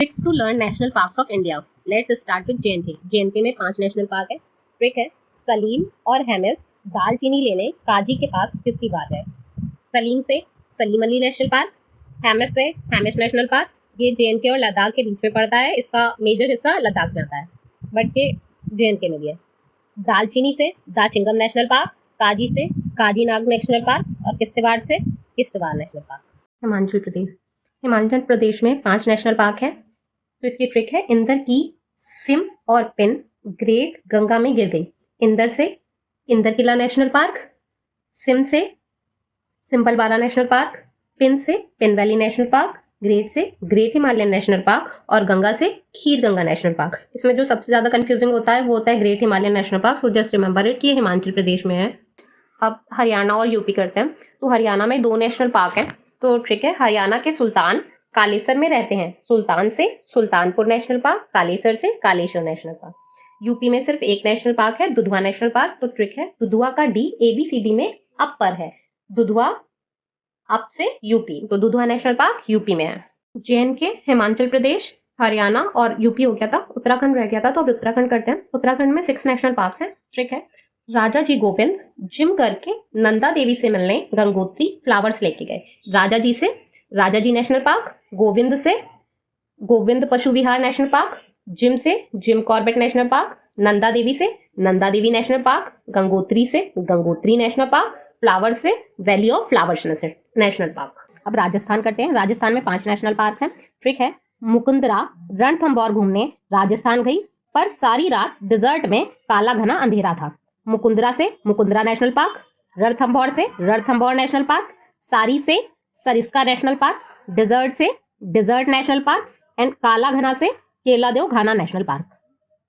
Tricks to learn national parks of India. Let's start with J and K. J and K में 5 national park है। Trick है, सलीम और हेमिस दालचीनी लेने काजी के पास किसकी बात है? सलीम से सलीम अली नेशनल पार्क, हेमिस से हेमिस नेशनल पार्क। ये जे.एन.के और लद्दाख के बीच में पड़ता है। इसका मेजर हिस्सा लद्दाख में आता है, बट ये जे.एन.के में भी है। दालचीनी से दाचिंगम नेशनल पार्क, काजी से काजीनाग नेशनल पार्क और किश्तवाड़ से किश्तवाड़ नेशनल पार्क। हिमाचल प्रदेश में 5 नेशनल पार्क है। तो इसकी ट्रिक है, इंदर की सिम और पिन ग्रेट गंगा में गिर गई। इंदर से इंदर किला नेशनल पार्क, सिम से सिंपलबारा नेशनल पार्क, पिन से pin valley national park, great से ग्रेट हिमालयन नेशनल पार्क और गंगा से खीर गंगा नेशनल पार्क। इसमें जो सबसे ज्यादा कंफ्यूजिंग होता है वो होता है great Himalayan national park. So just remember it कि ये हिमाचल प्रदेश में है। अब हरियाणा और यूपी करते हैं। तो हरियाणा में 2 नेशनल पार्क है। तो ट्रिक है, हरियाणा के सुल्तान कालेसर में रहते हैं। सुल्तान से सुल्तानपुर नेशनल पार्क, कालेसर से कालेश्वर नेशनल पार्क। यूपी में सिर्फ एक नेशनल पार्क है, दुधवा नेशनल पार्क। तो ट्रिक है, दुधवा का डी ABCD में अप पर है। दुधवा अप से यूपी, तो दुधवा नेशनल पार्क यूपी में है। जे.एन.के, हिमाचल प्रदेश, हरियाणा और यूपी हो गया था, उत्तराखंड रह गया था। तो अब उत्तराखंड करते हैं। उत्तराखंड में 6 नेशनल पार्क है। ट्रिक है, राजा जी गोविंद जिम करके नंदा देवी से मिलने गंगोत्री फ्लावर्स लेके गए। राजा जी से राजा जी नेशनल पार्क, गोविंद से Govind Pashu Vihar national park, Jim से Jim Corbett national park, Nanda Devi से नंदा देवी नेशनल पार्क, गंगोत्री से गंगोत्री नेशनल पार्क, फ्लावर से valley of flowers national park. अब राजस्थान करते हैं। राजस्थान में 5 नेशनल पार्क है। ट्रिक है, मुकुंदरा रणथंभौर घूमने राजस्थान गई, पर सारी रात डिजर्ट में काला घना अंधेरा था। मुकुंदरा से मुकुंदरा नेशनल पार्क, रणथंभौर से रणथंभौर नेशनल पार्क, सारी से सरिस्का नेशनल पार्क, डिजर्ट से डिजर्ट नेशनल पार्क एंड काला घना से केलादेव घाना नेशनल पार्क।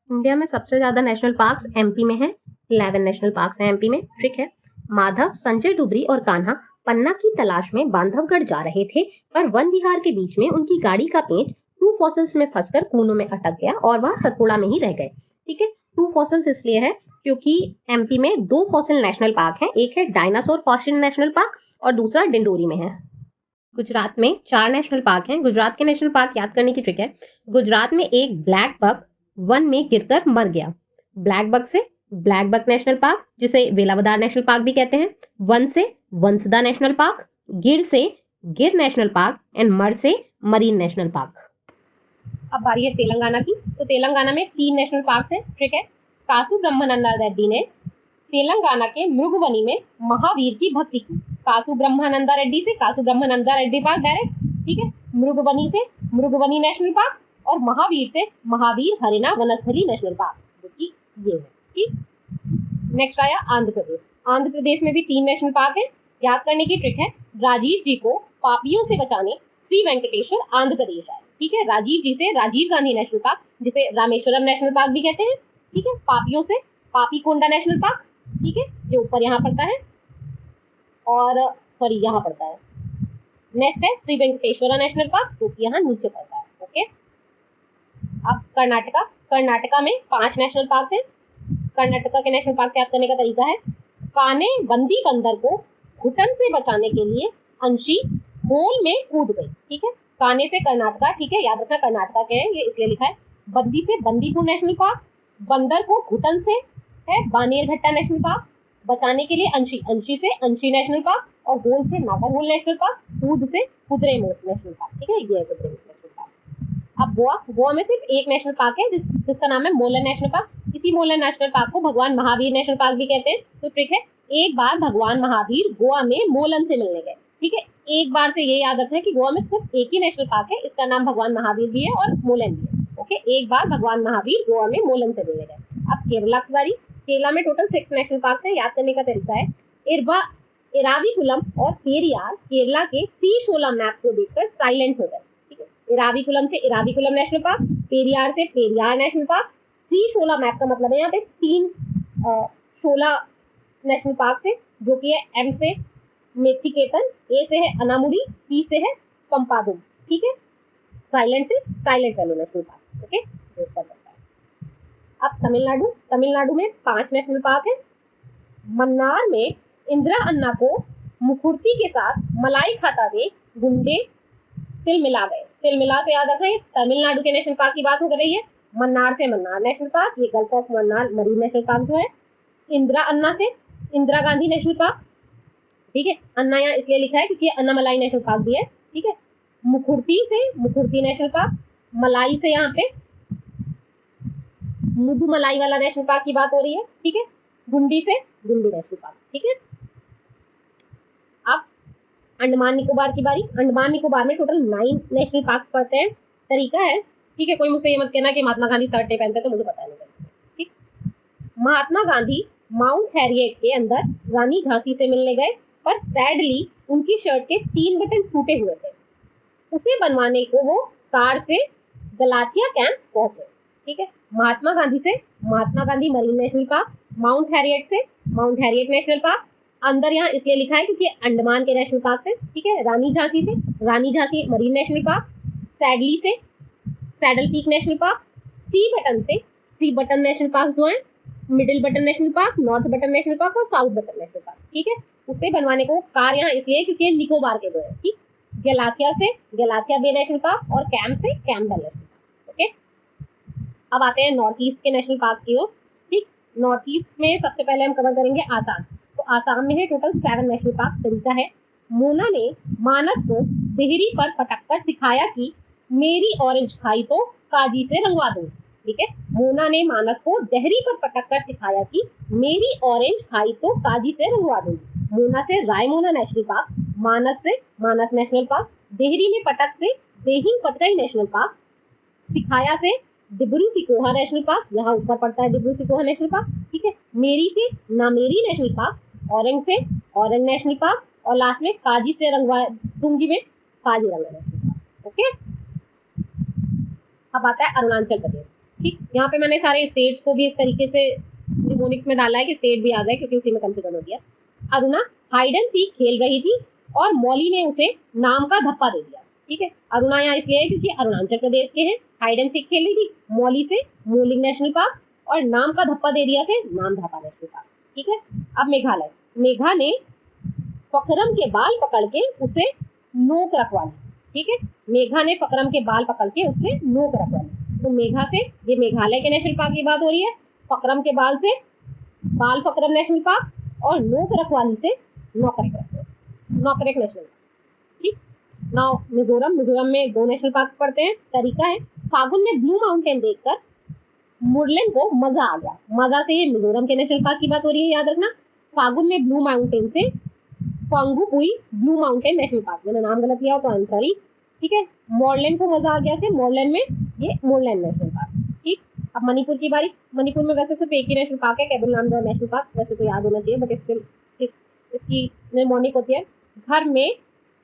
इंडिया में सबसे ज्यादा नेशनल पार्क्स एमपी में है। 11 नेशनल पार्क्स हैं एमपी में। ट्रिक है, माधव, संजय डुबरी और कान्हा पन्ना की तलाश में बांधवगढ़ जा रहे थे, पर वन विहार के बीच में उनकी गाड़ी का पेंच 2 फॉसिल्स में फंसकर कूनों में अटक गया और वह सतपुड़ा में ही रह गए। ठीक है, 2 फॉसिल्स इसलिए है क्योंकि एमपी में 2 फॉसिल नेशनल पार्क है। एक है डायनासोर फॉसिल नेशनल पार्क और दूसरा डिंडोरी में है। गुजरात में 4 नेशनल पार्क हैं। गुजरात के नेशनल पार्क याद करने की ट्रिक है, गुजरात में एक ब्लैक बक वन में गिरकर मर गया। ब्लैक बक से ब्लैक बक नेशनल पार्क, जिसे वेलावदार नेशनल पार्क भी कहते हैं। वन से वंसदा नेशनल पार्क, गिर से गिर नेशनल पार्क एंड मर से मरीन नेशनल पार्क। अब बारी है तेलंगाना की। तो तेलंगाना में 3 नेशनल पार्क है। ट्रिक है, कासु ब्रह्मानंदा रेड्डी ने तेलंगाना के मृगवनी में महावीर की भक्ति की। कासु ब्रह्मानंदा रेड्डी से कासु ब्रह्मानंदा रेड्डी पार्क डायरेक्ट। ठीक है, मृगवनी से मृगवनी नेशनल पार्क और महावीर से महावीर हरिना वनस्थली नेशनल पार्क, जो कि ये है। ठीक, नेक्स्ट आया आंध्र प्रदेश। आंध्र प्रदेश में भी 3 नेशनल पार्क है। याद करने की ट्रिक है, राजीव जी को पापियों से बचाने श्री वेंकटेश्वर आंध्र प्रदेश आए। ठीक है, राजीव जी से राजीव गांधी नेशनल पार्क, जिसे रामेश्वरम नेशनल पार्क भी कहते हैं। ठीक है, पापियों से पापीकोंडा नेशनल पार्क। ठीक है, जो ऊपर यहाँ पड़ता है, और सॉरी यहाँ पड़ता है। नेक्स्ट है श्री वेंकटेश्वरा नेशनल पार्क, जो कि यहाँ नीचे पड़ता है। ओके, अब कर्नाटका। कर्नाटका में 5 नेशनल पार्क हैं। कर्नाटका के नेशनल पार्क याद करने का तरीका है, काने बंदी बंदर को घुटन से बचाने के लिए अंशी होल में कूद गई। ठीक है, काने से कर्नाटका। ठीक है, याद रखना कर्नाटका के है, ये इसलिए लिखा है। बंदी से बंदीपुर नेशनल पार्क, बंदर को घुटन से है बानेरघट्टा नेशनल पार्क, बचाने के लिए अंशी, अंशी से अंशी नेशनल पार्क और होल से नागरहोल नेशनल पार्क, कूद से कुद्रेमुख नेशनल पार्क। ठीक है, ये है कुद्रेमुख नेशनल पार्क। अब गोवा। गोवा में सिर्फ एक नेशनल पार्क है, जिसका नाम है मोलन नेशनल पार्क। इसी मोलन नेशनल पार्क को भगवान महावीर नेशनल पार्क भी कहते हैं। तो ट्रिक है, एक बार भगवान महावीर गोवा में मोलन से मिलने गए। ठीक है, एक बार से ये याद रखना है कि गोवा में सिर्फ एक ही नेशनल पार्क है, इसका नाम भगवान महावीर भी है और मोलन भी है। ओके, एक बार भगवान महावीर गोवा में मोलन से मिलने गए। अब केरला की बारी। केरला में टोटल 6 नेशनल पार्क है। याद करने का तरीका है, एराविकुलम और पेरियार केरला के त्रिशूला मैप को देखकर साइलेंट हो गए। ठीक है, एराविकुलम से एराविकुलम नेशनल पार्क, पेरियार से पेरियार नेशनल पार्क। त्रिशूला मैप का मतलब है यहाँ पे 3 शोला नेशनल पार्क है, जो कि है एम से मेथिकेतन, ए से है अनामुडी, पी से है पंपादुम। ठीक है, साइलेंट से silent valley national park. Okay, अब तमिलनाडु। तमिलनाडु में 5 नेशनल पार्क है। मन्नार में इंदिरा अन्ना को मुखुर्ती के साथ मलाई खाता देख गुंडे तिल मिला गए। तिल मिला तो याद रखना ये तमिलनाडु के नेशनल पार्क की बात हो रही है। मन्नार से मन्नार नेशनल पार्क, ये gulf of Mannar marine national park जो है। इंदिरा अन्ना से इंदिरा गांधी नेशनल पार्क, ठीक है। अन्ना यहाँ इसलिए लिखा है क्योंकि अन्नामलाई नेशनल पार्क भी है, ठीक है। मुखुर्ती से मुखुर्ती नेशनल पार्क, मलाई से यहाँ पे मुदुमलाई वाला नेशनल पार्क की बात हो रही है, ठीक है। गुंडी से गुंडी नेशनल पार्क, ठीक है। अब अंडमान निकोबार की बारी। अंडमान निकोबार में टोटल 9 नेशनल पार्क पड़ते हैं। तरीका है, ठीक है, कोई मुझसे ये मत कहना कि महात्मा गांधी शर्ट नहीं पहनते, तो मुझे पता नहीं चलता, ठीक। महात्मा गांधी माउंट हैरियट के अंदर रानी झांसी से मिलने गए, पर सैडली उनकी शर्ट के 3 बटन टूटे हुए थे। उसे बनवाने को वो कार से गलाथिया कैंप पहुंचे, ठीक है। महात्मा गांधी से Mahatma Gandhi marine national park, Mount Harriet से माउंट हैरियट नेशनल पार्क, अंदर यहाँ इसलिए लिखा है क्योंकि अंडमान के नेशनल पार्क से, ठीक है। रानी झांसी से Rani Jhansi marine national park, sadly से saddle peak national park, 3 button से 3 बटन नेशनल पार्क जो है, middle button national park, north button national park और साउथ बटन नेशनल पार्क, ठीक है। उसे बनवाने को कार यहाँ इसलिए क्योंकि ये निकोबार के दो है, ठीक। गलाथिया से गलाथिया बे नेशनल पार्क और कैम्प से कैम्पबेल नेशनल पार्क, ओके। अब आते हैं नॉर्थ ईस्ट के नेशनल पार्क की ओर, ठीक। नॉर्थ ईस्ट में सबसे पहले हम कवर करेंगे आसाम। तो आसाम में है टोटल 7 नेशनल पार्क। तरीका है, मोना ने मानस को देहरी पर पटक कर सिखाया कि मेरी ऑरेंज खाई तो काजी से रंगवा दूं, ठीक है। मोना ने मानस को देहरी पर पटक कर सिखाया कि मेरी ऑरेंज खाई तो काजी से रंगवा दूं। मोना से रायमोना नेशनल पार्क, मानस से मानस नेशनल पार्क, देहरी में पटक से देहिंग पटकाई नेशनल पार्क, सिखाया से डिब्रू सिकोहा नेशनल पार्क, यहाँ ऊपर पड़ता है डिब्रू सिकोहा नेशनल पार्क, ठीक है। मेरी से नामेरी नेशनल पार्क, औरंग से औरंग नेशनल पार्क और लास्ट में काजी से रंगवा दूंगी में काजीरंगा नेशनल पार्क, ओके। अब आता है अरुणाचल प्रदेश, ठीक। यहाँ पे मैंने सारे स्टेट्स को भी इस तरीके से निमोनिक्स में डाला है कि स्टेट भी आ जाए, क्योंकि उसी में कंफ्यूजन हो गया। अरुणा हाइड एंड सीक खेल रही थी और मौली ने उसे नाम का धप्पा दे दिया, ठीक है। अरुणा यहाँ इसलिए है क्योंकि अरुणाचल प्रदेश के हैं, हाइड एंड सीक खेल रही थी, मौली से मोलिंग नेशनल पार्क और नाम का धप्पा दे दिया से नाम धापा नेशनल पार्क, ठीक है। अब मेघालय, मेघा ने फकरम के बाल पकड़ के उसे नोक रखवा ली, ठीक है। मेघा ने फकरम के बाल पकड़ के उससे नोक रखवा ली। तो मेघा से, ये मेघालय के नेशनल पार्क की बात हो रही है, फकरम के बाल से बाल फकरम नेशनल पार्क और नोक रखवाली से नौकरेक नेशनल पार्क, ठीक। नाउ मिजोरम, मिजोरम में 2 नेशनल पार्क पड़ते हैं। तरीका है, फागुन में ब्लू माउंटेन देखकर मुरलेन को मजा आ गया। मजा से ये मिजोरम के नेशनल पार्क की बात हो रही है, याद रखना। फागुन में ब्लू माउंटेन से फांगुपुई ब्लू माउंटेन नेशनल पार्क, मैंने नाम गलत लिया हो तो आई एम सॉरी, ठीक है। मोरलेन को मजा आ गया से मोरलेन में ये मोरलेन नेशनल पार्क, ठीक। अब मणिपुर की बारी। मणिपुर में वैसे सिर्फ एक ही नेशनल पार्क है, केबुल लामजाओ नेशनल पार्क, वैसे तो याद होना चाहिए बट स्टिल इसकी निमोनिक होती है। घर में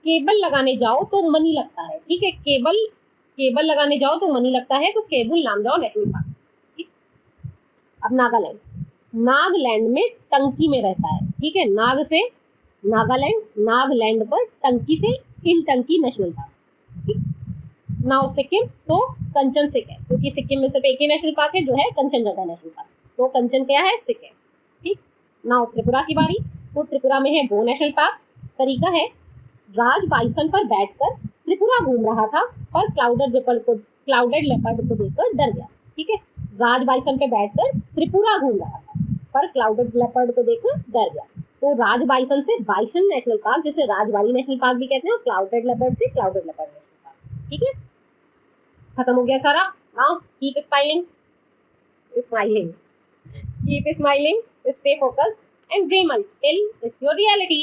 केबल लगाने जाओ तो मनी लगता है, ठीक है। केबल लगाने जाओ तो मनी लगता है, तो केबुल लामजाओ नेशनल पार्क, ठीक। अब नागालैंड, नागालैंड में टंकी में रहता है, ठीक है। नाग से नागालैंड, नागालैंड पर टंकी से इन टंकी नेशनल पार्क, ठीक। नाउ सिक्किम, तो कंचन सिक है, क्योंकि सिक्किम में सिर्फ एक ही नेशनल पार्क है जो है कंचनजंगा नेशनल पार्क, तो कंचन क्या है, सिक है, ठीक। नाउ त्रिपुरा की बारी। तो त्रिपुरा में है 2 नेशनल पार्क। तरीका है, राज बाइसन पर बैठकर त्रिपुरा घूम रहा था पर क्लाउडेड लेपर्ड को देखकर डर गया, ठीक है। राज बाइसन पे बैठकर त्रिपुरा घूम रहा था पर क्लाउडेड लेपर्ड को देखकर डर गया, तो राज बाइसन से बाइसन नेशनल पार्क, जिसे राजवाड़ी नेशनल पार्क भी कहते हैं, क्लाउडेड लेपर्ड से क्लाउडेड लेपर्ड नेशनल पार्क, ठीक है। खत्म हो गया सारा। Now keep smiling, keep smiling, stay focused and dream until it's your reality.